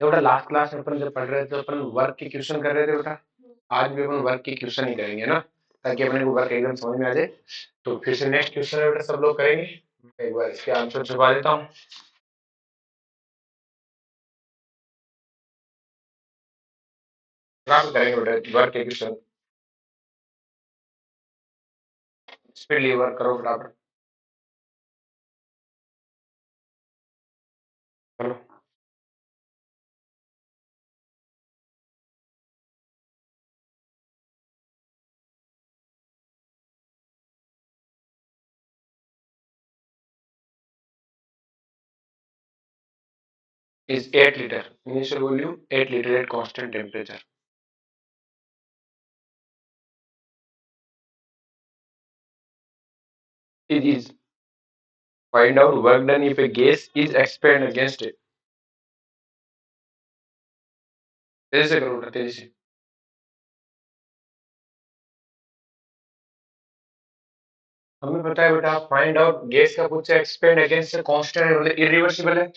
तो बेटा last class में अपन जब पढ़ रहे थे तो अपन वर्क के क्वेश्चन कर रहे थे बेटा। आज भी अपन वर्क के क्वेश्चन ही करेंगे ना, ताकि अपने को वर्क एकदम समझ में आ जाए। तो फिर से नेक्स्ट क्वेश्चन है बेटा, सब लोग करेंगे। एक बार इसके आंसर छुपा देता हूँ। आप करेंगे बेटा वर्क के क्वेश्चन, स्पीडली वर्क करो फटाफट। चलो is 8 liter. Initial volume 8 liter at constant temperature. It is find out work done if a gas is expanded against it. तेजी से करो बेटा, तेजी से। हमें पता है बेटा, फाइंड आउट गैस का पूछा एक्सपेंड अगेंस्ट कांस्टेंट मतलब इरिवर्सिबल है।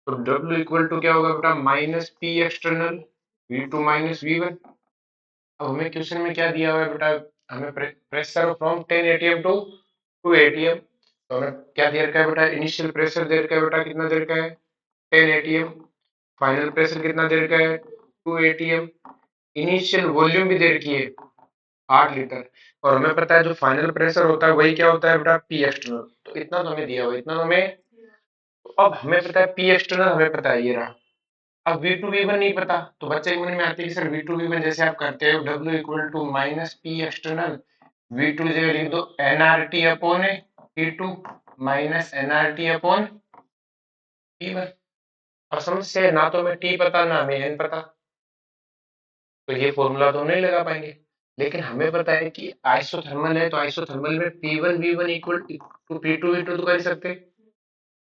तो W इक्वल टू क्या होगा बेटा, minus P external V2 minus V1। अब हमें क्वेश्चन में क्या दिया हुआ है बेटा, हमें pressure from 10 atm to 2 atm। तो हमें क्या दे रखा है बेटा, इनिशियल प्रेशर दे रखा है बेटा, कितना दे रखा है 10 atm। फाइनल प्रेशर कितना दे रखा है 2 atm। इनिशियल वॉल्यूम भी दे रखी है 8 लीटर। और हमें पता है जो फाइनल प्रेशर होता है वही क्या होता है बेटा, पी एक्सटर्नल। तो इतना तो हमें दिया हुआ, इतना तो हमें। तो अब हमें पता है पी एक्सटर्नल, हमें पता है ये रहा। अब V2 V1 नहीं पता, तो बच्चे के मन में आती है कि सर V2 V1 जैसे आप करते हो W equal to minus P external, V2 जगह लिख दो nRT upon T2 minus nRT upon T1। और समस्या है ना, तो हमें T पता ना हमें N पता, तो ये फॉर्मूला तो नहीं लगा पाएंगे। लेकिन हमें पता है कि आइसोथर्मल है, तो आइसोथर्मल में P1 V1 equal to P2 V2 तो कर ही सकते हैं।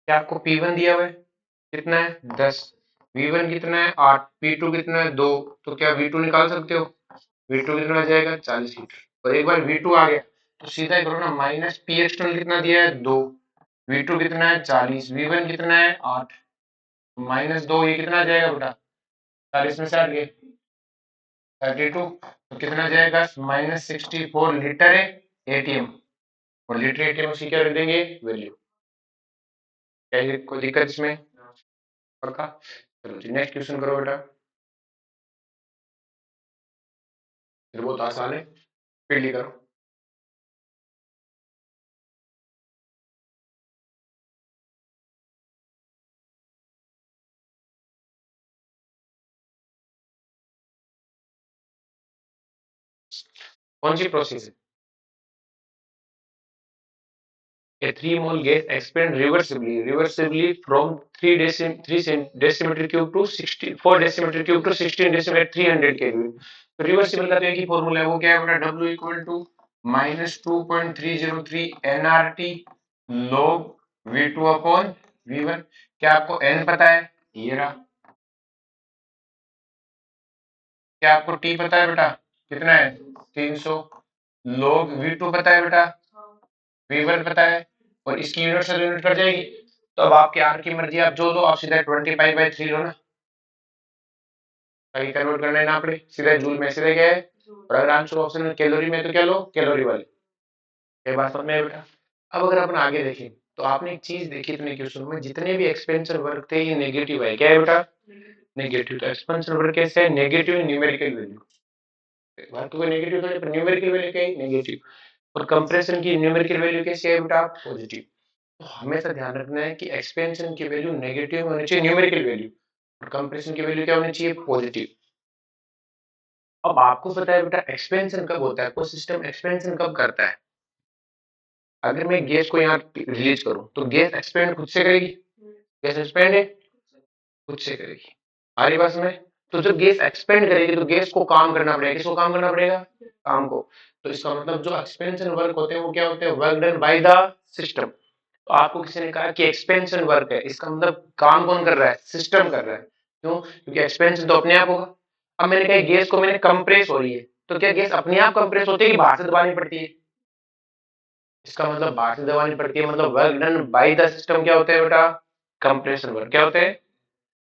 क्या आपको P1 दिया हुआ है कितना है 10, V1 कितना है 8, P2 कितना है 2। तो क्या V2 निकाल सकते हो, V2 कितना आ जाएगा 40 लीटर। और एक बार V2 आ गया तो सीधा ही करो ना, माइनस पी एक्सटर्नल कितना दिया है 2, V2 कितना है 40, V1 कितना है 8, माइनस 2, ये कितना आ जाएगा बेटा 40 में से 8 गए 32। तो कितना जाएगा माइनस 64 लीटर एटीएम। और लीटर एटीएम उसी क्या रख देंगे वैल्यू। क्या है कोई दिक्कत इसमें पक्का। चलो जी नेक्स्ट क्वेश्चन करो बेटा, फिर बहुत आसान है, स्पीडली करो। कौन सी प्रोसेस है, a 3 mole gas expand reversibly from 3 decimeter cube to 4 decimeter cube to 16 decimeter at 300 Kelvin। तो रिवर्सिबल का तो एक ही फॉर्मूला है, वो क्या है बेटा, W equal to minus 2.303 nRT log V2 upon V1। क्या आपको N पता है, ये रहा। क्या आपको T पता है बेटा, कितना है 300, log V2 पता है बेटा, V1 पता है, और इसकी यूनिट से यूनिट कट जाएगी। तो अब आपकी आर की मर्जी, आप जो लो, आप सीधा 25/3 लो ना, ताकि कन्वर्ट करना है ना पड़े, सीधा जूल में सीधा क्या है। और अगर आंसर ऑप्शन में कैलोरी में तो क्या लो, कैलोरी वाली। ये बात समझ में आई बेटा। अब अगर अपन आगे देखें तो आपने एक चीज देखी इतने क्वेश्चन में, जितने भी एक्सपेंशन वर्क थे ये नेगेटिव है। क्या है बेटा, नेगेटिव। तो एक्सपेंशन वर्क कैसे है, नेगेटिव न्यूमेरिकल वैल्यू। वर्क को नेगेटिव थोड़ी, पर न्यूमेरिकल वैल्यू क्या है नेगेटिव। और कंप्रेशन की न्यूमेरिकल वैल्यू कैसी है बेटा, पॉजिटिव। तो हमेशा ध्यान रखना है कि एक्सपेंशन की वैल्यू नेगेटिव होनी चाहिए न्यूमेरिकल वैल्यू, और कंप्रेशन की वैल्यू क्या होनी चाहिए पॉजिटिव। अब आपको पता है बेटा एक्सपेंशन कब होता है, कोई सिस्टम एक्सपेंशन कब करता है। अगर मैं गैस को यहाँ रिलीज करूं तो गैस एक्सपेंड खुद से करेगी, गैस एक्सपेंड है खुद से करेगी। आ रही बात में। तो जब गैस एक्सपेंड करेगी तो गैस को काम करना पड़ेगा, किसको काम करना पड़ेगा, काम को। तो इसका मतलब जो एक्सपेंशन वर्क होते हैं वो क्या होते हैं, work done by the system. तो आपको किसी ने कहा कि एक्सपेंशन वर्क है, इसका मतलब काम कौन कर रहा है, सिस्टम कर रहा है। क्यों, क्योंकि एक्सपेंशन तो अपने आप होगा। अब मैंने कहा गैस को मैंने कंप्रेस हो रही है, तो क्या गैस अपने आप कंप्रेस होती है कि बाहर से दबानी पड़ती है। इसका मतलब बाहर से दबानी पड़ती है, मतलब work done by the system क्या होता है बेटा, कंप्रेशन वर्क क्या होते हैं,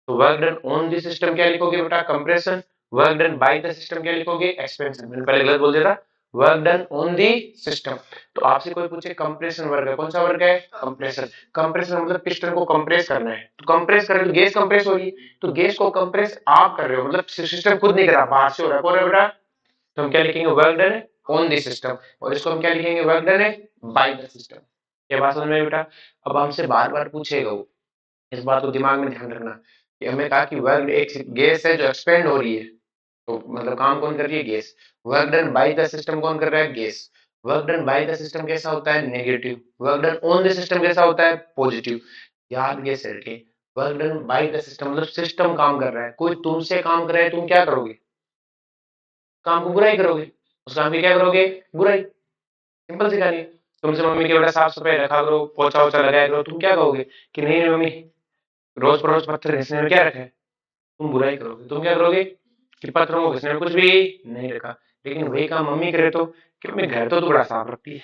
तो work done on the system क्या लिखोगे बेटा, compression. Work done by the system क्या लिखोगे, एक्सपेंशन। मैंने पहले गलत बोल दिया था, work done on the system. तो आपसे कोई पूछे कंप्रेशन वर्क है, कौन सा वर्क है, कंप्रेशन। कंप्रेशन मतलब पिस्टन को कंप्रेस करना है, तो कंप्रेस करें तो गैस कंप्रेस हो रही है, तो गैस को कंप्रेस आप कर रहे हो, मतलब सिस्टम खुद नहीं कर रहा, बाहर से हो रहा है, कौन है बेटा, तो हम क्या लिखेंगे, work done on the system. और इसको हम क्या लिखेंगे, work done by the system. ये बात समझ में आई बेटा। अब हमसे बार बार पूछेगा वो, इस बात को दिमाग में ध्यान रखना कि हमें कहा कि वर्क एक गैस है जो एक्सपेंड हो रही है, तो मतलब काम कौन कर रही है, gas. Work done by the system कौन कर रहा है, gas. Work done by the system कैसा होता है, negative. Work done on the system कैसा होता है, पॉजिटिव। याद ये से रखें, work done by the system मतलब सिस्टम काम कर रहा है, कोई तुमसे काम कर रहा है, तुम क्या करोगे, काम को बुराई करोगे, उस काम की क्या करोगे, बुराई। सिंपल सी कहानी है। तुमसे मम्मी के बेटा साफ सफाई रखा करो, पोछा वोछा लगाया करो, तुम क्या कहोगे कि नहीं नहीं मम्मी, रोज परोज पत्थर घिसने में क्या रखा है, तुम बुराई करोगे। तुम क्या करोगे कि पत्थरों को घिसने में कुछ भी नहीं रखा। लेकिन वही काम मम्मी करे तो कि मम्मी घर तो तू बड़ा साफ रखती है,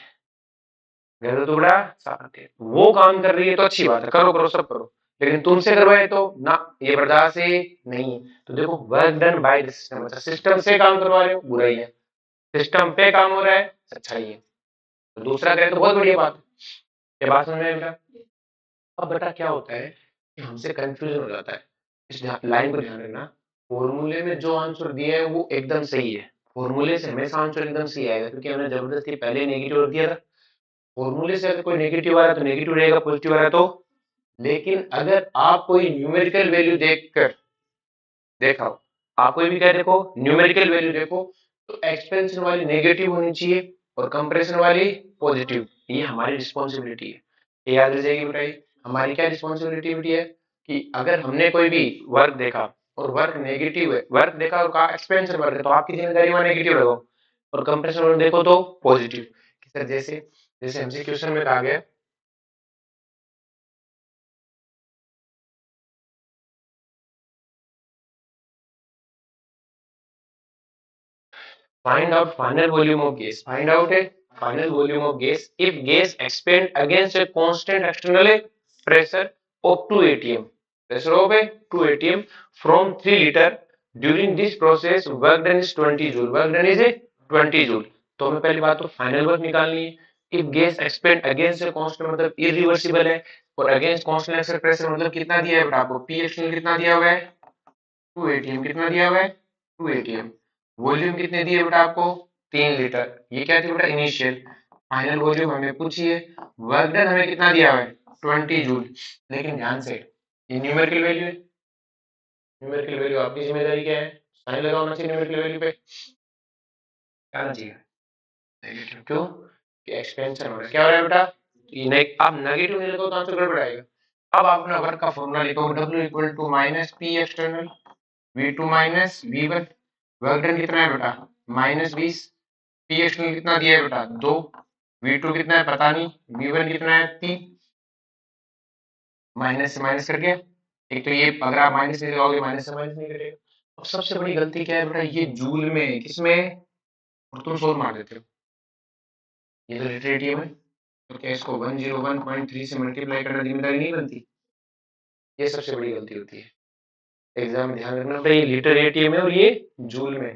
घर तो तू बड़ा साफ रखती है, वो काम कर रही है तो अच्छी बात है, करो करो सब करो, लेकिन तुमसे करवाए तो ना, ये बर्दाश्त ही नहीं है। तो देखो, work done by the system, अच्छा सिस्टम से काम करवा रहे हो, बुराई है। सिस्टम पे काम हो रहा है, अच्छाई है। तो दूसरा करे तो बहुत बढ़िया बात है। ये बात समझ में आई बेटा। अब बेटा क्या होता है कि हमसे कंफ्यूजन हो जाता है, इस लाइन को ध्यान रखना। फॉर्मूले में जो आंसर दिया है वो एकदम सही है, फॉर्मूले से हमेशा आंसर एकदम सही आएगा, क्योंकि हमने जबरदस्ती पहले नेगेटिव रख दिया था। फॉर्मूले से अगर कोई नेगेटिव आ रहा है तो नेगेटिव रहेगा, पॉजिटिव आ रहा है तो। लेकिन अगर आप कोई न्यूमेरिकल वैल्यू देखकर देखा हो, आप कोई भी क्या देखो, न्यूमेरिकल वैल्यू देखो, तो एक्सपेंशन वाली नेगेटिव होनी चाहिए और कंप्रेशन वाली पॉजिटिव। ये हमारी रिस्पॉन्सिबिलिटी है, ये याद रह जाएगी बेटा। ये हमारी क्या रिस्पॉन्सिबिलिटी है कि अगर हमने कोई भी वर्क देखा और वर्क नेगेटिव है, वर्क देखा और कहा एक्सपेंशन वर्क है, तो आपकी जिम्मेदारी वहां नेगेटिव लगाओ, और कंप्रेशन वर्क देखो तो पॉजिटिव। सर जैसे जैसे हमसे क्वेश्चन में कहा गया, find out final volume of gas, find out a final volume of gas if gas expand against a constant external pressure of 2 atm, pressure of a 2 atm from 3 liter, during this process work done is 20 joule, work done is a 20 joule। तो हमें पहली बात तो final work निकालनी है। If gas expand against a constant मतलब irreversible है, और अगेंस्ट कांस्टेंट एक्सेल प्रेशर मतलब कितना दिया है बेटा आपको, पी एक्सटर्नल कितना दिया हुआ है, 2 atm, कितना दिया हुआ है, 2 atm। वॉल्यूम कितने दिए बेटा आपको, 3 लीटर। ये क्या थी बेटा, इनिशियल। फाइनल वॉल्यूम हमें पूछिए, वर्क डन हमें कितना दिया हुआ है, 20 जूल। लेकिन ध्यान से, ये न्यूमेरिकल वैल्यू है, न्यूमेरिकल वैल्यू आपकी जिम्मेदारी क्या है, साइन लगाना चाहिए न्यूमेरिकल वैल्यू पे, क्या आना चाहिए, नेगेटिव। क्यों, कि एक्सपेंशन हो रहा है, क्या हो रहा है बेटा, ये आप नेगेटिव नहीं लिखो तो आंसर गड़बड़ आएगा। अब आप अपना वर्क का फॉर्मूला लिखो, W equal to minus P external V2 minus V1। Work done कितना है बेटा, -20। पी एक्सटर्नल कितना दिया है बेटा, 2। V2 कितना है पता नहीं, V1 कितना है 3। माइनस से माइनस करके, एक तो ये अगर आप माइनस से लगाओगे माइनस से माइनस नहीं कटेगा। अब सबसे बड़ी गलती क्या है बेटा, ये जूल में किसमें, और तुम सोल मार देते हो, ये तो लीटर एटीएम है, तो क्या इसको 101.3 से मल्टीप्लाई करना जिम्मेदारी नहीं बनती, ये सबसे बड़ी गलती होती है। एग्जाम में ध्यान रखना बेटा, ये लीटर एटीएम है और ये जूल में।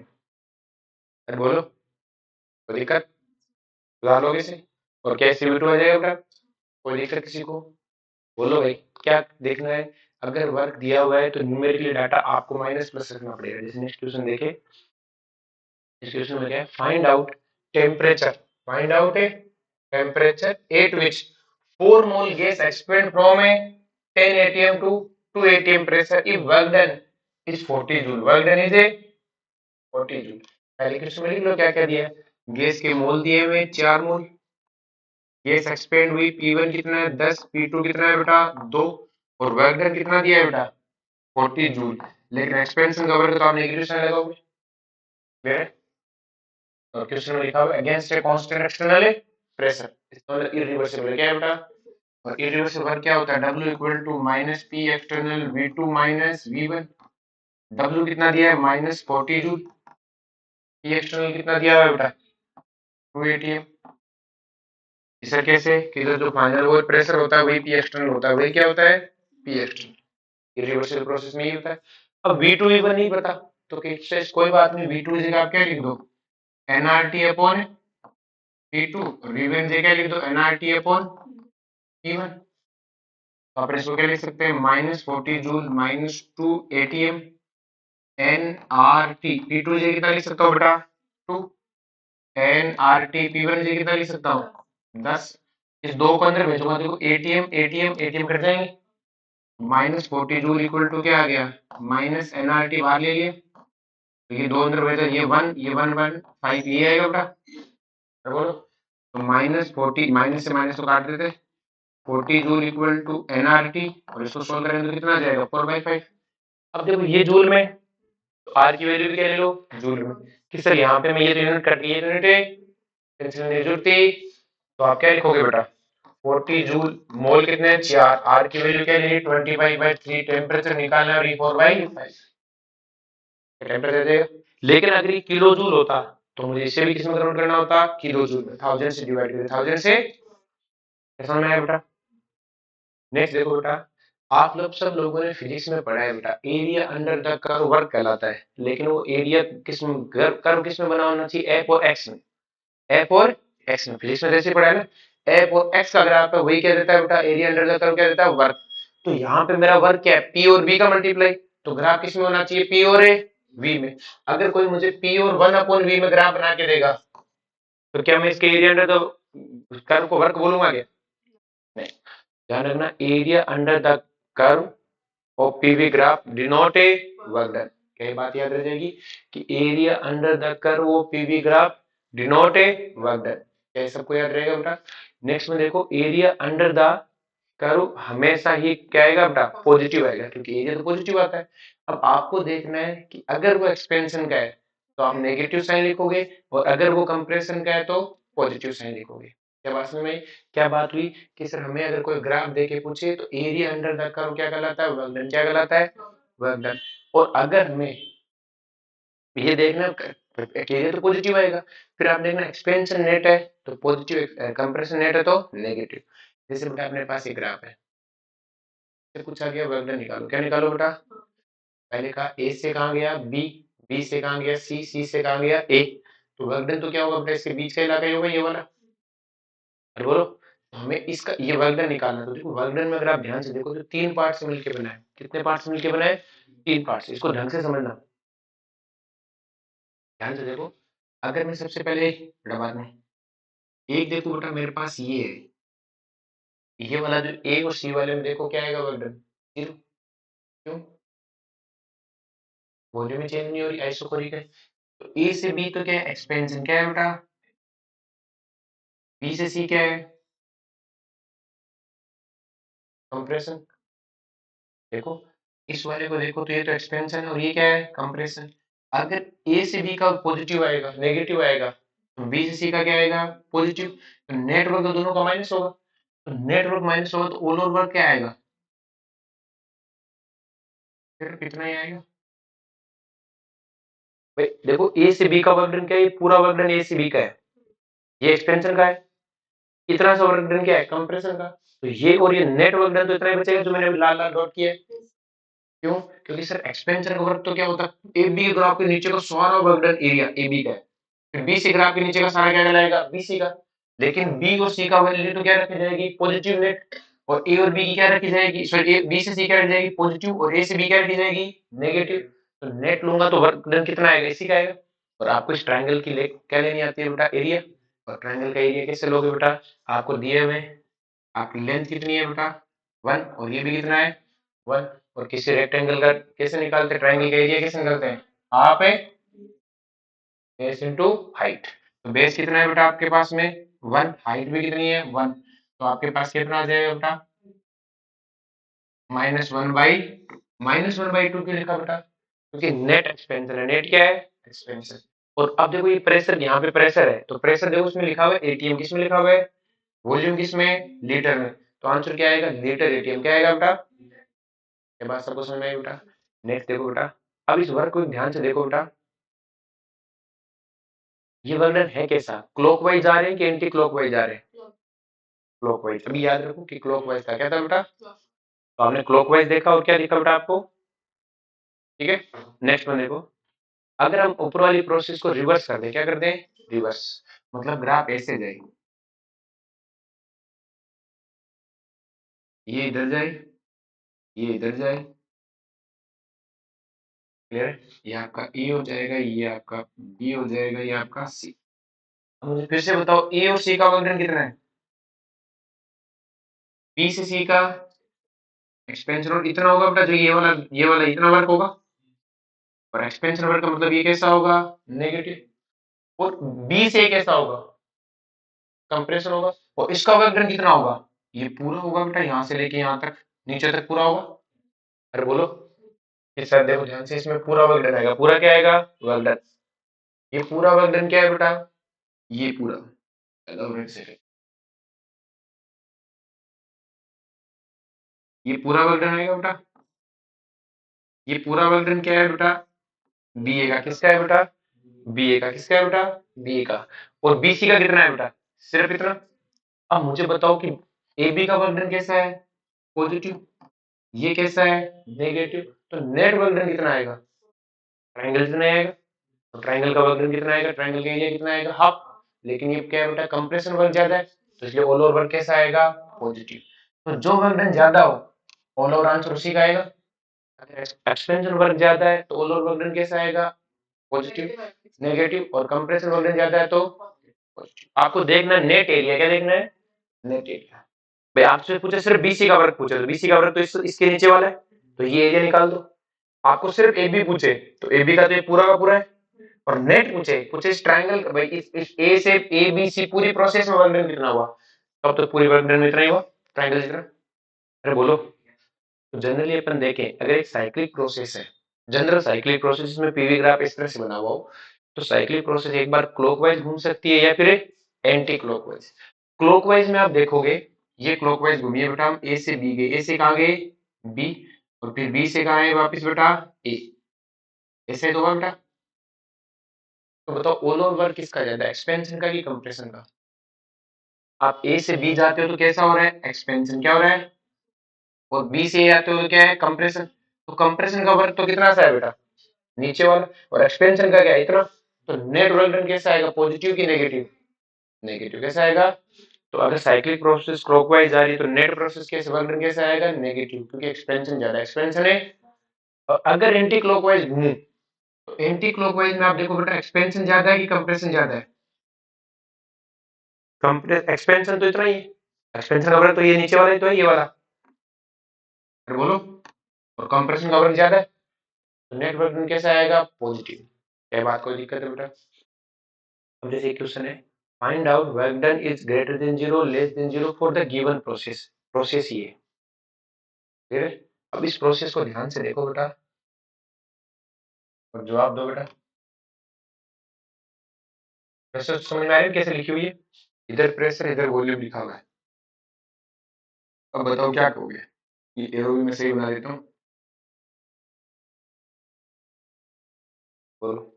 अरे बोलो, कोई दिक्कत, सुधार लोगे इसे, और क्या इससे V2 आ जाएगा बेटा, कोई दिक्कत किसी को, बोलो भाई क्या देखना है। अगर वर्क दिया हुआ है तो न्यूमेरिकली डाटा आपको माइनस प्लस रखना पड़ेगा। जैसे नेक्स्ट क्वेश्चन देखे, इस क्वेश्चन में क्या है, find out temperature, find out a temperature at which 4 mole gas expand from A 10 atm to 2 atm pressure if work done is 40 joule, work done is a 40 joule। पहले question में लिख लो क्या क्या दिया है, गैस के मोल दिए हुए 4 मोल, गैस एक्सपेंड हुई P1 कितना है 10, P2 कितना है बेटा 2, और वर्क डन कितना दिया है बेटा 40 जूल। लेकिन एक्सपेंशन का वर्क तो आप नेगेटिव साइन लगाओगे, क्लियर। और क्वेश्चन में लिखा हुआ है against a constant external pressure, इसका मतलब इरिवर्सिबल क्या है बेटा, और इरिवर्सिबल वर्क क्या होता है, W equal to minus P external V2 minus V1। W कितना दिया है -40 जूल, पी एक्सटर्नल कितना दिया है बेटा 2 atm। इसे कैसे कि जो फाइनल वो प्रेशर होता है वही पी एक्सटर्नल होता है, वही क्या होता है, पी एक्सटर्नल। इरिवर्सिबल प्रोसेस में ये होता है। अब V2 V1 नहीं पता तो कोई बात नहीं, V2 जगह आप क्या लिख दो, nRT अपॉन P2, और V1 जगह लिख दो nRT अपॉन P1। तो अपन इसको क्या लिख सकते हैं, -40 जूल -2 ATM nRT। P2 जगह कितना लिख सकता हूँ बेटा, 2। nRT P1 जगह कितना लिख सकता हूँ, 10। इस दो को अंदर भेजूंगा, देखो ATM ATM ATM कट जाएंगे, -40 जूल इक्वल टू क्या आ गया, माइनस nRT बाहर ले लिए, तो ये दो अंदर भेजा, ये 1 ये 1 1 5 ये आएगा बेटा, बोलो। तो -40 माइनस से माइनस तो काट देते, 40 जूल इक्वल टू nRT, और इसको सोल्व करेंगे तो कितना आ जाएगा, 4/5। अब देखो ये जूल में, तो आर की वैल्यू भी क्या ले लो, जूल में। कि सर यहाँ पे मैं ये तो यूनिट कट गई, ये यूनिट है, टेंशन नहीं जरूरत थी। तो आप क्या लिखोगे बेटा, 40 जूल, मोल कितने हैं 4, आर की वैल्यू क्या ले, 25/3, टेम्परेचर निकालना है, E4/5 टेम्परेचर देगा। लेकिन अगर ये किलो जूल होता तो मुझे इसे भी किसमें कन्वर्ट करना होता, किलो जूल में, 1000 से डिवाइड करें, 1000 से, समझ में आया बेटा। नेक्स्ट देखो बेटा, आप लोग सब लोगों ने फिजिक्स में पढ़ा है बेटा, area under the curve work कहलाता है, लेकिन वो एरिया कर्व किस में बना होना चाहिए, एफ और एक्स में। एफ और एक्स में फिजिक्स में जैसे पढ़ा है ना, एफ और एक्स का ग्राफ है, वही क्या देता है बेटा, एरिया अंडर द कर्व क्या देता है, वर्क। तो यहाँ पे मेरा वर्क क्या है, पी और बी का मल्टीप्लाई, तो ग्राफ किस में होना चाहिए, पी और ए वी में। अगर कोई मुझे पी और 1/v में ग्राफ बना के देगा, तो क्या मैं इसके एरिया अंडर द कर्व को वर्क बोलूंगा क्या, नहीं। ध्यान रखना, एरिया अंडर द कर्व और पीवी ग्राफ डिनोट ए वर्क डन। क्या बात याद रह जाएगी कि एरिया अंडर द कर्व और पीवी ग्राफ डिनोट ए वर्क डन, क्या सबको याद रहेगा बेटा। नेक्स्ट में देखो, एरिया अंडर द कर्व हमेशा ही क्या आएगा बेटा, पॉजिटिव आएगा, क्योंकि एरिया तो पॉजिटिव आता है। अब आपको देखना है कि अगर वो एक्सपेंशन का है तो आप नेगेटिव साइन लिखोगे, और अगर वो कंप्रेशन का है तो पॉजिटिव साइन लिखोगे। क्या बात समझ में आई? क्या बात हुई कि सर हमें अगर कोई ग्राफ देके पूछे तो एरिया अंडर द कर्व क्या कहलाता है, वर्क डन। क्या कहलाता है, वर्क डन। और अगर हमें ये देखना, एरिया तो पॉजिटिव आएगा, फिर आप देखना एक्सपेंशन नेट है तो पॉजिटिव, कंप्रेशन नेट है तो नेगेटिव। जैसे बेटा अपने पास ये ग्राफ है, फिर पूछा गया वर्क डन निकालो, क्या निकालो बेटा, पहले कहा ए से कहा गया बी, बी से कहा गया सी, सी से कहा गया ए, तो वर्क डन तो क्या होगा बेटा, इसके बीच का इलाका ही होगा, ये वाला। अरे बोलो, तो हमें इसका ये वर्क डन निकालना है। तो देखो वर्क डन में अगर आप ध्यान से देखो तो 3 पार्ट से मिलकर बना है। कितने पार्ट से मिलकर बना है, 3 पार्ट से। इसको ढंग से समझना, ध्यान से देखो। अगर मैं सबसे पहले बेटा बाद में एक देखो बेटा, मेरे पास ये है, ये वाला जो ए और सी वाले में देखो क्या आएगा, वर्क डन 0। क्यों, वॉल्यूम में चेंज नहीं हो रही, आइसोकोरिक है। तो ए से बी तो क्या है, एक्सपेंशन। क्या है बेटा, बी से सी क्या है, कंप्रेशन। देखो इस वाले को देखो, तो ये तो एक्सपेंशन है और ये क्या है, कंप्रेशन। अगर ए से बी का पॉजिटिव आएगा, नेगेटिव आएगा, तो बी से सी का क्या आएगा, पॉजिटिव। तो नेटवर्क तो दोनों का माइनस होगा, तो नेटवर्क माइनस होगा तो ऑल ओवर वर्क क्या आएगा, फिर कितना ही आएगा। भाई देखो ए से बी का वर्क डन क्या है, ये पूरा वर्क डन ए से बी का है, ये एक्सपेंशन का है। इतना सा वर्क डन क्या है, कंप्रेशन का। तो ये और ये नेट वर्क डन तो इतना ही बचेगा जो मैंने अभी लाल लाल डॉट किया है। क्यों, क्योंकि सर एक्सपेंशन का वर्क तो क्या होता है, ए बी ग्राफ के नीचे का सारा work done area A B का है, फिर बी सी ग्राफ के नीचे का सारा क्या कहलाएगा, बी सी का। लेकिन बी और सी का वैल्यू तो क्या रखी जाएगी, पॉजिटिव नेट। और ए और बी की क्या रखी जाएगी, सॉरी ए बी से सी क्या रखी जाएगी, पॉजिटिव, और ए से बी क्या रखी जाएगी, नेगेटिव। तो नेट लूंगा तो वर्क डन कितना आएगा, इसी का आएगा। और आपको इस ट्रायंगल की क्या लेनी आती है बेटा, एरिया। और ट्रायंगल का एरिया कैसे लोगे बेटा, आपको दिए हुए, आपकी लेंथ कितनी है बेटा, 1, और ये भी कितना है, 1। और किसी रेक्टेंगल का कैसे निकालते हैं, ट्रायंगल का एरिया कैसे निकालते हैं, आप है बेस इंटू हाइट। तो बेस कितना है बेटा आपके पास में, 1, हाइट भी कितनी है, 1। तो आपके पास कितना आ जाएगा बेटा, -1/, -1/2 क्यों लिखा बेटा, क्योंकि नेट एक्सपेंशन है। नेट क्या है, एक्सपेंशन। और अब देखो ये प्रेशर, यहाँ पे प्रेशर है, तो प्रेशर देखो उसमें लिखा हुआ है एटीएम, किसमें लिखा हुआ है, वॉल्यूम किसमें, लीटर में। तो आंसर क्या आएगा, लीटर एटीएम। क्या आएगा बेटा, ये बात सबको समझ में आई बेटा। नेक्स्ट देखो बेटा, अब इस वर्क को ध्यान से देखो बेटा, ये वर्णन है कैसा, क्लॉकवाइज जा रहे हैं कि एंटी क्लॉकवाइज जा रहे हैं, क्लॉकवाइज। अभी याद रखो कि क्लॉकवाइज था, क्या था बेटा, तो आपने क्लॉकवाइज देखा और क्या दिखा बेटा आपको? ठीक है, नेक्स्ट वन देखो, अगर हम ऊपर वाली प्रोसेस को रिवर्स कर दें, क्या कर दें? रिवर्स, मतलब ग्राफ ऐसे जाए, ये इधर जाए, ये इधर जाए, क्लियर है? ये आपका ए हो जाएगा, ये आपका बी हो जाएगा, ये आपका सी। अब मुझे फिर से बताओ, ए और सी का वर्गन कितना है? बी से सी का एक्सपेंशन वर्क इतना होगा बेटा, जो ये वाला इतना वर्क होगा, और एक्सपेंशन वर्क का मतलब ये कैसा होगा? नेगेटिव। और बी से कैसा होगा? कंप्रेशन होगा। और इसका वर्क डन कितना होगा? ये पूरा होगा बेटा, यहाँ से लेके यहाँ तक, नीचे तक पूरा होगा। अरे बोलो, इस साइड देखो ध्यान से, इसमें पूरा वर्क डन आएगा। पूरा क्या आएगा? Work done. ये पूरा वर्क डन क्या है बेटा? ये पूरा। चलो एक सेकंड, ये पूरा वर्क डन आएगा बेटा। ये पूरा वर्क डन क्या है बेटा? बी ए का। किसका है बेटा? बी ए का। किसका है बेटा? बी ए का। और बी सी का कितना है बेटा? सिर्फ इतना। अब मुझे बताओ कि ए बी का वर्क डन कैसा है? पॉजिटिव। ये कैसा है? नेगेटिव। तो नेट वर्क डन कितना आएगा? ट्राइंगल कितना आएगा? तो ट्राइंगल का वर्क डन कितना आएगा? ट्राइंगल का एरिया कितना आएगा? हाफ। लेकिन ये क्या है बेटा? कंप्रेशन वर्क ज्यादा है, तो इसलिए ऑल ओवर वर्क कैसा आएगा? पॉजिटिव। तो जो वर्क डन ज्यादा हो, ऑल ओवर आंसर उसी का आएगा। अगर एक्सपेंशन वर्क ज्यादा है तो ऑल ओवर वर्क डन कैसा आएगा? पॉजिटिव। नेगेटिव। और कंप्रेशन वर्क डन ज्यादा है तो पॉजिटिव। आपको देखना है नेट एरिया। क्या देखना है? Net area. भाई आपसे पूछे सिर्फ बीसी का वर्क पूछे, तो बीसी का वर्क तो इसके नीचे वाला है, तो ये एरिया निकाल दो। आपको सिर्फ एबी पूछे, तो एबी का तो ये पूरा का पूरा है। और नेट पूछे पूछे इस ट्रायंगल, भाई इस ए से ए बी सी पूरी प्रोसेस में वर्क डन कितना हुआ, तब तो पूरी वर्क डन में इतना ही हुआ, ट्रायंगल जितना। अरे बोलो। तो जनरली अपन देखें, अगर एक साइक्लिक प्रोसेस है, जनरल साइक्लिक प्रोसेस में पीवी ग्राफ इस तरह से बना हुआ हो, तो साइक्लिक प्रोसेस एक बार क्लॉकवाइज घूम सकती है या फिर एंटी क्लॉकवाइज। क्लॉकवाइज में आप देखोगे, ये क्लॉकवाइज घूमी है बेटा, हम ए से बी गए, ए से कहाँ गए? बी। और फिर बी से कहाँ आए वापिस बेटा? ए। ऐसे तो होगा बेटा। तो बताओ ऑल ओवर वर्क किसका ज्यादा है, एक्सपेंशन का कि कंप्रेशन का? आप ए से बी जाते हो तो कैसा हो रहा है? एक्सपेंशन। क्या हो रहा है? और बी से ए आते हो तो क्या है? कंप्रेशन। तो कंप्रेशन का वर्क तो कितना सा है बेटा? नीचे वाला। और एक्सपेंशन का क्या है? इतना। तो नेट वर्क डन कैसा आएगा? पॉजिटिव की नेगेटिव? नेगेटिव। कैसा आएगा? तो अगर साइक्लिक प्रोसेस क्लॉकवाइज जा रही है तो नेट प्रोसेस कैसे वर्क डन कैसा आएगा? नेगेटिव, क्योंकि एक्सपेंशन ज्यादा एक्सपेंशन है। और अगर एंटी क्लॉकवाइज घूमूं, तो एंटी क्लॉकवाइज में आप देखो बेटा, एक्सपेंशन ज्यादा है कि कंप्रेशन ज्यादा है? एक्सपेंशन तो इतना ही है, एक्सपेंशन का वर्क तो ये नीचे वाला ही तो है, ये वाला। फिर बोलो। और कंप्रेशन का वर्क ज्यादा है, तो नेट वर्क डन कैसा आएगा? पॉजिटिव। क्या बात, कोई दिक्कत है बेटा? अब जैसे क्वेश्चन है, find out work done is greater than zero less than zero for the given process. Process ये, ठीक है? अब इस प्रोसेस को ध्यान से देखो बेटा, और जवाब दो बेटा। प्रेशर समझ में आ रही है कैसे लिखी हुई है? इधर प्रेशर, इधर वॉल्यूम लिखा हुआ है। अब बताओ क्या कहोगे? ये एरो भी मैं सही बना देता हूँ, बोलो।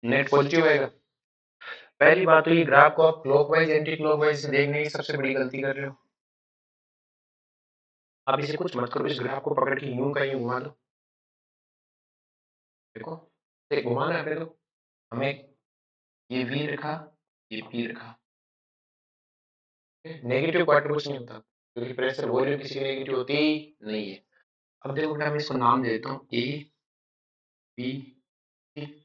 नेट पॉजिटिव आएगा। पहली बात तो ये ग्राफ को आप क्लॉकवाइज एंटी क्लॉकवाइज से देखने की सबसे बड़ी गलती कर रहे हो। आप इसे कुछ मत करो, इस ग्राफ को पकड़ के यूं का यूं घुमा दो। देखो, ये घुमाना है तो हमें, ये वी रखा, ये पी रखा, नेगेटिव क्वार्टर कुछ नहीं होता, क्योंकि प्रेशर वॉल्यूम किसी की नेगेटिव होती ही नहीं है। अब देखो बेटा, मैं इसको नाम देता हूँ ए बी सी।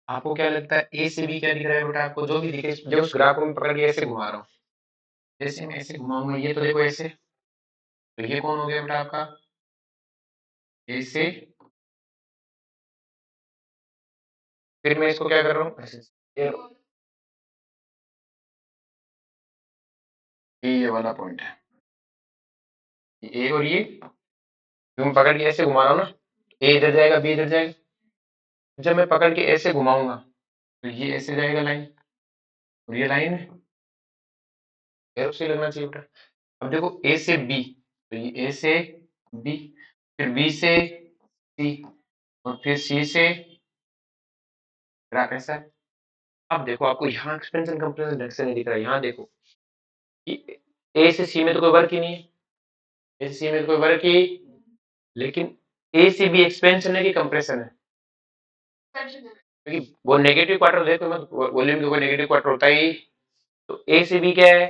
आपको क्या लगता है ए से बी क्या दिख रहा है बेटा? आपको जो भी दिखे, जो उस ग्राफ को मैं पकड़ के ऐसे घुमा रहा हूँ, जैसे मैं ऐसे घुमाऊंगा, ये तो देखो ऐसे, तो ये कौन हो गया बेटा आपका? ए से। फिर मैं इसको क्या कर रहा हूँ? ऐसे। ये ये वाला पॉइंट है, ये और ये तुम पकड़ के ऐसे घुमा रहा हूँ ना, ए इधर जाएगा, बी इधर जाएगा। जब मैं पकड़ के ऐसे घुमाऊंगा, तो ये ऐसे जाएगा लाइन, और ये लाइन है, एरो से लगना चाहिए बेटा। अब देखो ए से बी, तो ये ए से बी, फिर बी से सी, और फिर सी से ग्राफ ऐसा है। अब देखो, आपको यहाँ एक्सपेंशन कंप्रेशन ढंग से नहीं दिख रहा है, यहाँ देखो, ए से सी में तो कोई वर्क ही नहीं है, ए से सी में तो कोई वर्क ही, लेकिन ए से बी एक्सपेंशन है कि कंप्रेशन है? क्योंकि वो नेगेटिव क्वार्टर देखो मैं, वॉल्यूम का कोई नेगेटिव क्वार्टर होता ही, तो ए से बी क्या है?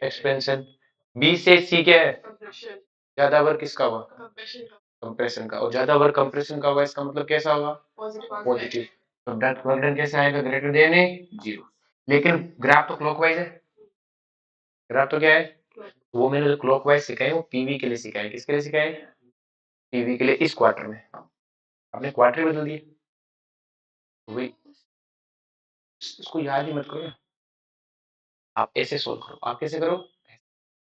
एक्सपेंशन। बी से सी क्या है? ज्यादा वर्क किसका हुआ? कंप्रेशन का। और ज्यादा वर्क कंप्रेशन का हुआ, इसका मतलब कैसा होगा? पॉजिटिव। तो वर्क डन कैसे आएगा? Greater than zero. लेकिन ग्राफ तो क्लॉकवाइज है, ग्राफ तो क्या है? वो मैंने जो क्लॉकवाइज सिखाए वो पीवी के लिए सिखाए। किसके लिए सिखाए? पीवी के लिए। इस क्वार्टर में आपने क्वार्टर बदल दिए, तो वही इसको याद ही मत करो, आप ऐसे सोल्व करो। आप कैसे करो?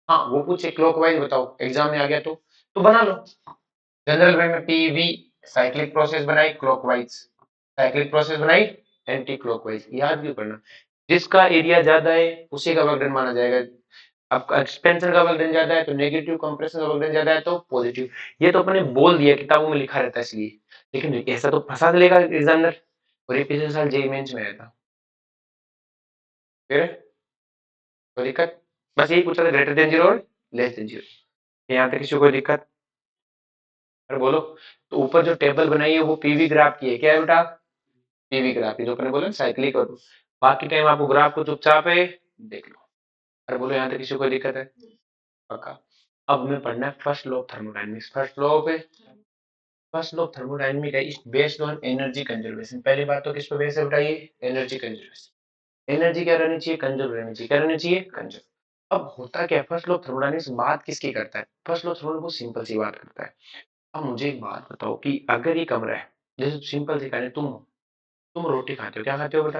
हाँ, वो पूछे क्लॉकवाइज बताओ, एग्जाम में आ गया तो बना लो। जनरल वे में पीवी साइक्लिक प्रोसेस बनाई, क्लॉकवाइज साइक्लिक प्रोसेस बनाई, एंटी क्लॉकवाइज। याद क्यों करना? जिसका एरिया ज्यादा है उसी का वर्क डन माना जाएगा। अब एक्सपेंशन का वर्क डन ज्यादा है तो नेगेटिव, कंप्रेशन का वर्क डन ज्यादा है तो पॉजिटिव। ये तो अपने बोल दिया, किताबों में लिखा रहता है इसलिए, लेकिन ऐसा तो फंसा देगा एग्जामिनर। और ये पिछले साल जेईई मेंस में आया था। फिर कोई दिक्कत? बस यही पूछा था, ग्रेटर देन जीरो और लेस देन जीरो। यहाँ तक किसी को कोई दिक्कत? अरे बोलो। तो ऊपर जो टेबल बनाई है वो पीवी ग्राफ की है, क्या है बेटा? पीवी ग्राफ, जो अपने बोले साइक्लिक। और बाकी टाइम आपको ग्राफ को चुपचाप है देख लो। अरे बोलो, यहाँ तक किसी को कोई दिक्कत है? पक्का। अब मैं पढ़ना है first law of thermodynamics. First law of first law of thermodynamics है is based on energy conservation. पहली बात तो किस पे बेस है बताइए? Energy conservation. एनर्जी क्या रहनी चाहिए? कंजर्व रहनी चाहिए। क्या रहनी चाहिए? कंजर्व। अब होता क्या है, फर्स्ट लॉ ऑफ थर्मोडायनेमिक्स बात किसकी करता है? फर्स्ट लॉ ऑफ थर्मोडायनेमिक्स बहुत सिंपल सी बात करता है। अब मुझे एक बात बताओ कि अगर ये कमरा है, जैसे सिंपल सी कहानी, तुम रोटी खाते हो, क्या खाते हो बेटा?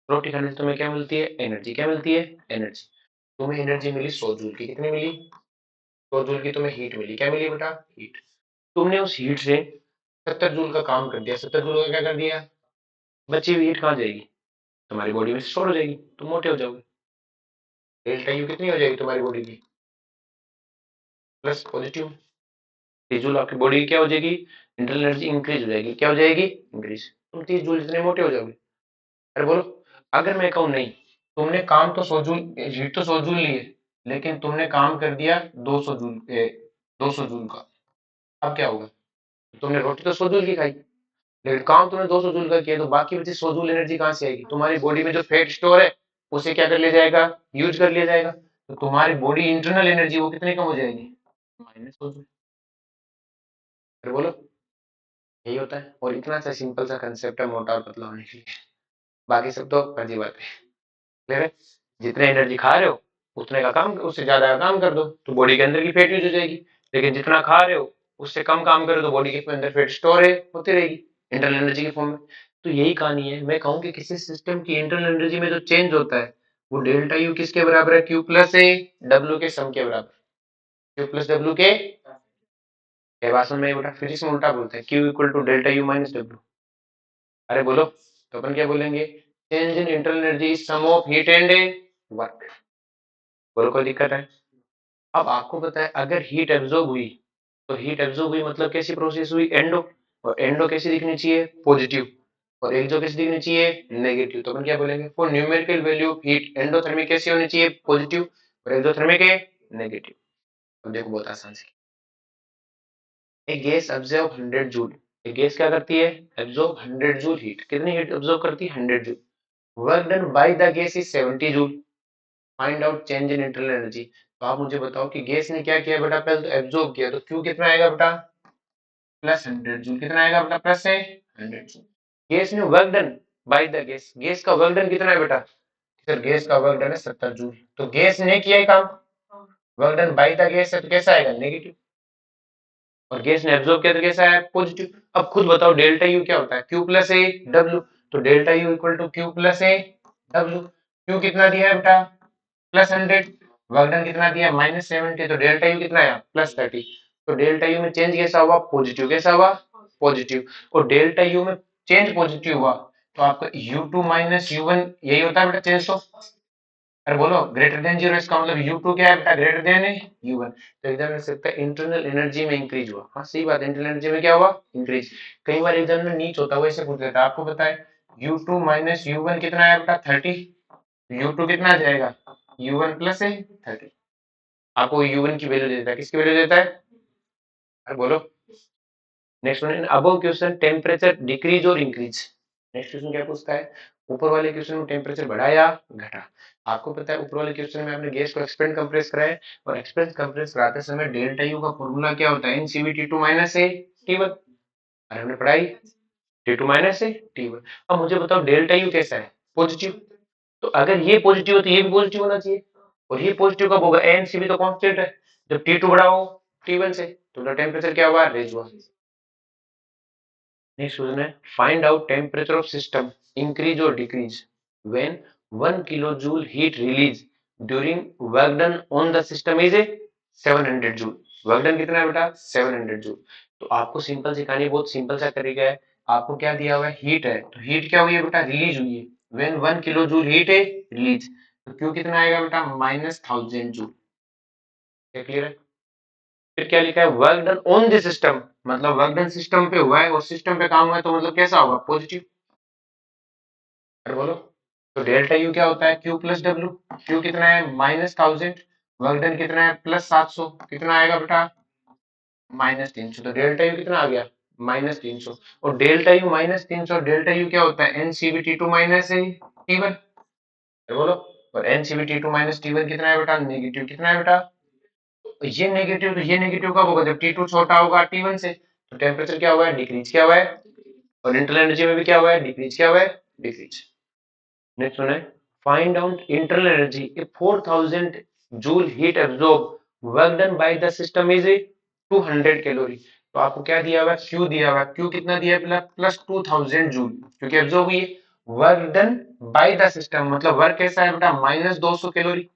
रोटी खाने से तुम्हें क्या मिलती है? एनर्जी। क्या मिलती है? एनर्जी। तुम्हें एनर्जी मिली 100 जूल की। कितनी मिली? 100 जूल की तुम्हें हीट मिली। क्या मिली बेटा? हीट। तुमने उस हीट से 70 जूल का काम कर दिया। 70 जूल का क्या कर दिया? बची हुई हीट कहाँ जाएगी? तुम्हारी बॉडी में स्टोर हो जाएगी, तुम मोटे हो जाओगे। डेल्टा यू कितनी हो जाएगी तुम्हारी बॉडी की? Plus positive. 30 जूल आपकी बॉडी की क्या हो जाएगी? इंटरनल एनर्जी इंक्रीज हो जाएगी। क्या हो जाएगी? इंक्रीज। तुम 30 जूल जितने मोटे हो जाओगे। अरे बोलो, अगर मैं कहूँ नहीं, तुमने काम तो 100 जूल, हीट तो 100 जूल ली है, लेकिन तुमने काम कर दिया 200 जूल 200 जूल का, अब क्या होगा? तुमने रोटी तो 100 जूल की खाई, लेकिन काम तुमने 200 जूल का किया, तो बाकी बची 100 जूल एनर्जी कहाँ से आएगी? तुम्हारी बॉडी में जो फैट स्टोर है उसे क्या कर लिया जाएगा? यूज कर लिया जाएगा। तो तुम्हारी बॉडी इंटरनल एनर्जी वो कितनी कम हो जाएगी? -100 जूल। फिर बोलो, यही होता है। और इतना सा सिंपल सा कंसेप्ट है मोटा और पतला होने के लिए, बाकी सब तो फर्जी बात है। क्लियर है? जितने एनर्जी खा रहे हो उतने का काम, उससे ज्यादा का काम कर दो तो बॉडी के अंदर की फैट यूज हो जाएगी। लेकिन जितना खा रहे हो उससे कम काम करो तो बॉडी के अंदर फैट स्टोर है होती रहेगी इंटरनल एनर्जी के फॉर्म में। तो यही कहानी है। मैं कहूँ कि किसी सिस्टम की इंटरनल एनर्जी में जो चेंज होता है वो डेल्टा यू किसके बराबर है? क्यू प्लस ए डब्ल्यू के सम के बराबर। क्यू प्लस डब्ल्यू के भाषण में बेटा फिजिक्स में उल्टा बोलते हैं, Q equal to delta U minus W. अरे बोलो, तो अपन क्या बोलेंगे? Change in internal energy sum of heat and work. बोलो, कोई दिक्कत है? अब आपको पता है अगर हीट एब्जॉर्ब हुई तो हीट एब्जॉर्ब हुई मतलब कैसी प्रोसेस हुई? एंडो। और एंडो कैसी दिखनी चाहिए? पॉजिटिव। और एक्सो कैसी दिखनी चाहिए? नेगेटिव। तो अपन क्या बोलेंगे? For numerical value of heat endothermic कैसी होनी चाहिए? पॉजिटिव। और एक्सोथर्मिक है नेगेटिव। अब देखो बहुत आसान सी, एक गैस एब्जॉर्ब 100 जूल। एक गैस क्या करती है? Absorb 100 joule heat. कितनी हीट एब्जॉर्ब करती है? 100 joule. Work done by the gas is 70 joule. Find out change in internal energy. तो आप मुझे बताओ कि गैस ने क्या किया बेटा? पहले तो एब्जॉर्ब किया, तो क्यू कितना आएगा बेटा? Plus 100 joule. कितना आएगा बेटा? प्लस है 100 जूल। गैस ने work done by the gas, gas का वर्क डन कितना है बेटा? सर गैस का वर्क डन है 70 जूल। तो गैस ने किया है काम, work done by the gas है तो कैसा आएगा? नेगेटिव। और गैस ने एब्जॉर्ब किया तो कैसा है? पॉजिटिव। अब खुद बताओ डेल्टा यू क्या होता है? Q plus A W. तो delta U equal to Q plus A W. Q कितना दिया है बेटा? प्लस 100। वर्क डन कितना दिया? -70। तो डेल्टा यू कितना आया? +30। तो डेल्टा यू में चेंज कैसा हुआ? पॉजिटिव। कैसा हुआ? पॉजिटिव। और डेल्टा यू में चेंज पॉजिटिव हुआ तो आपका U2 माइनस U1 यही होता है बेटा चेंज तो। अरे बोलो, ग्रेटर देन जीरो, इसका मतलब U2 क्या है बेटा? Greater than U1। तो एग्जाम में सकता है इंटरनल एनर्जी में इंक्रीज हुआ। हाँ सही बात है, इंटरनल एनर्जी में क्या हुआ? इंक्रीज। कई बार एग्जाम में नीच होता है वो ऐसे पूछ लेता है, आपको पता है U2 माइनस U1 कितना है बेटा? 30। U2 कितना आ जाएगा? U1 प्लस है 30। आपको U1 की वैल्यू देता है, किसकी वैल्यू देता है? अरे बोलो। Next one, above question temperature decrease और इंक्रीज। नेक्स्ट क्वेश्चन क्या पूछता है? ऊपर वाले क्वेश्चन में टेम्परेचर बढ़ा या घटा। आपको पता है ऊपर वाले क्वेश्चन में आपने गैस को एक्सपेंड कंप्रेस करा है, और एक्सपेंड कंप्रेस कराते समय डेल्टा यू का फॉर्मूला क्या होता है? NCV T2 माइनस ए T1। अरे हमने पढ़ाई T2 माइनस ए T1। अब मुझे बताओ डेल्टा यू कैसा है? पॉजिटिव। तो अगर ये पॉजिटिव है तो ये भी पॉजिटिव होना चाहिए, और ये पॉजिटिव कब होगा? NCV तो कांस्टेंट है, जब T2 बड़ा हो T1 से तो टेम्परेचर क्या हुआ? रेज हुआ। नेक्स्ट क्वेश्चन है, find out temperature of system increase और decrease when 1 kilo joule heat release during work done on the system is a 700 joule. Work done कितना है बेटा? 700 जूल। तो आपको सिंपल सी कहानी, बहुत सिंपल सा तरीका है। आपको क्या दिया हुआ है? हीट है, तो हीट क्या हुई है बेटा? रिलीज हुई है। व्हेन 1 किलो जूल हीट है रिलीज, तो क्यू कितना आएगा बेटा? -1000 जूल। क्या क्लियर है? फिर क्या लिखा है? Work done on the system, मतलब वर्क डन सिस्टम पे हुआ है और सिस्टम पे काम हुआ है, तो मतलब कैसा होगा? पॉजिटिव। अरे बोलो। तो डेल्टा यू क्या होता है? Q plus W. क्यू कितना है? -1000। वर्क डन कितना है? +700। कितना आएगा बेटा? -300। तो डेल्टा यू कितना आ गया? -300। और डेल्टा यू -300, डेल्टा यू क्या होता है? NCV T2 minus T1। बोलो। और NCV T2 माइनस T1 कितना है बेटा? नेगेटिव। कितना है बेटा? ये नेगेटिव, तो ये नेगेटिव कब होगा? जब T2 छोटा होगा T1 से। तो टेम्परेचर क्या हुआ है? डिक्रीज। क्या हुआ है? और इंटरनल एनर्जी में भी क्या हुआ है? डिक्रीज। क्या हुआ है? डिक्रीज। नेक्स्ट वन है, find out internal energy if 4000 joule heat absorb work done by the system is 200 calorie. तो आपको क्या दिया हुआ है? क्यू दिया हुआ है। क्यू कितना दिया है? +2000 जूल, क्योंकि एब्जॉर्ब हुई है। Work done by the system, मतलब वर्क कैसा है बेटा? -200 कैलोरी।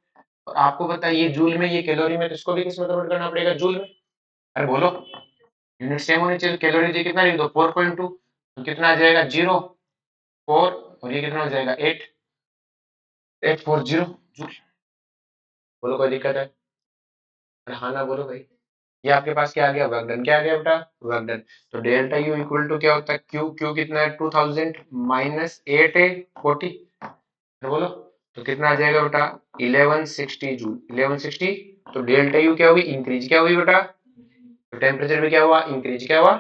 और आपको पता है ये जूल में, ये कैलोरी में, तो इसको भी किस में कन्वर्ट करना पड़ेगा? जूल में। अरे बोलो। यूनिट सेम होनी चाहिए। कैलोरी दी कितना लिख दो? 4.2। तो कितना आ जाएगा? 0.4, और ये कितना हो जाएगा? 840 जूल। बोलो कोई दिक्कत है? अरे हाँ ना बोलो भाई। ये आपके पास क्या आ गया? Work done. क्या आ गया बेटा? Work done. तो डेल्टा यू इक्वल टू क्या होता है? क्यू। क्यू कितना है? 2000 माइनस 8 है 40। तो बोलो। तो कितना आ जाएगा बेटा? 1160 जूल। 1160। तो डेल्टा यू क्या हुई? इंक्रीज। क्या हुई बेटा? तो टेम्परेचर में क्या हुआ? इंक्रीज। क्या हुआ?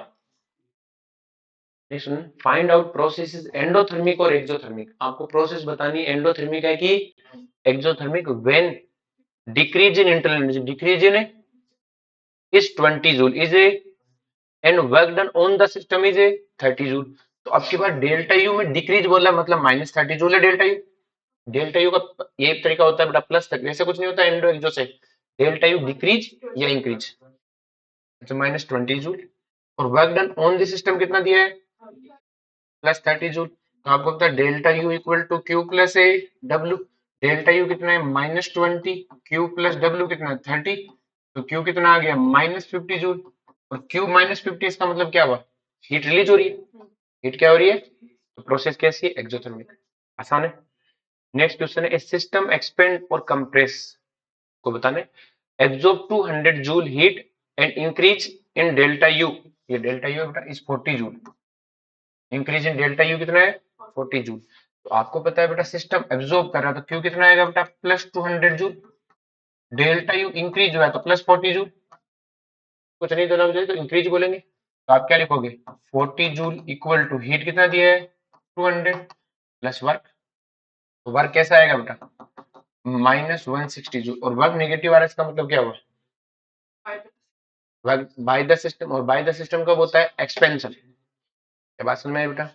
Next, find out process endothermic और एक्सोथर्मिक। आपको प्रोसेस बतानी है, एंडोथर्मिक है कि exothermic. When decrease in internal energy, decrease in is 20 joule is a, and work done on the system is A 30 joule. तो आपके पास डेल्टा यू में decrease बोला, मतलब -30 जूल है डेल्टा यू। डेल्टा यू का ये तरीका होता है बेटा, प्लस तक, ऐसे कुछ नहीं होता एंडो एक्सो से। डेल्टा यू डिक्रीज या इंक्रीज, तो -20 जूल। और work done on the system कितना दिया है? +30 जूल। तो आपको पता है delta U equal to Q plus A W. Delta U कितना है? -20। क्यू प्लस डब्ल्यू कितना है? 30। तो क्यू कितना आ गया? -50 जूल। और क्यू -50, इसका मतलब क्या हुआ? हीट रिलीज हो रही है। हीट क्या हो रही है? तो प्रोसेस कैसी है? एक्सोथर्मिक। आसान है। नेक्स्ट क्वेश्चन है, सिस्टम एक्सपेंड और कंप्रेस को बताना है। Absorb 200 joule heat and increase in delta U. ये डेल्टा यू बेटा is 40 joule. Increase in delta U कितना है? 40 जूल। तो आपको पता है बेटा सिस्टम एब्जॉर्ब कर रहा है, तो क्यू कितना आएगा बेटा? +200 जूल। डेल्टा यू इंक्रीज हुआ है तो +40 जूल। कुछ नहीं देना मुझे तो इंक्रीज बोलेंगे, तो आप क्या लिखोगे? 40 जूल इक्वल टू हीट कितना दिया है? 200 प्लस वर्क। तो वर्क कैसा आएगा बेटा? -160 जूल। और वर्क नेगेटिव आ रहा है, इसका मतलब क्या हुआ? वर्क बाय द सिस्टम, और बाय द सिस्टम कब होता है? एक्सपेंशन। क्या बात समझ में आई बेटा?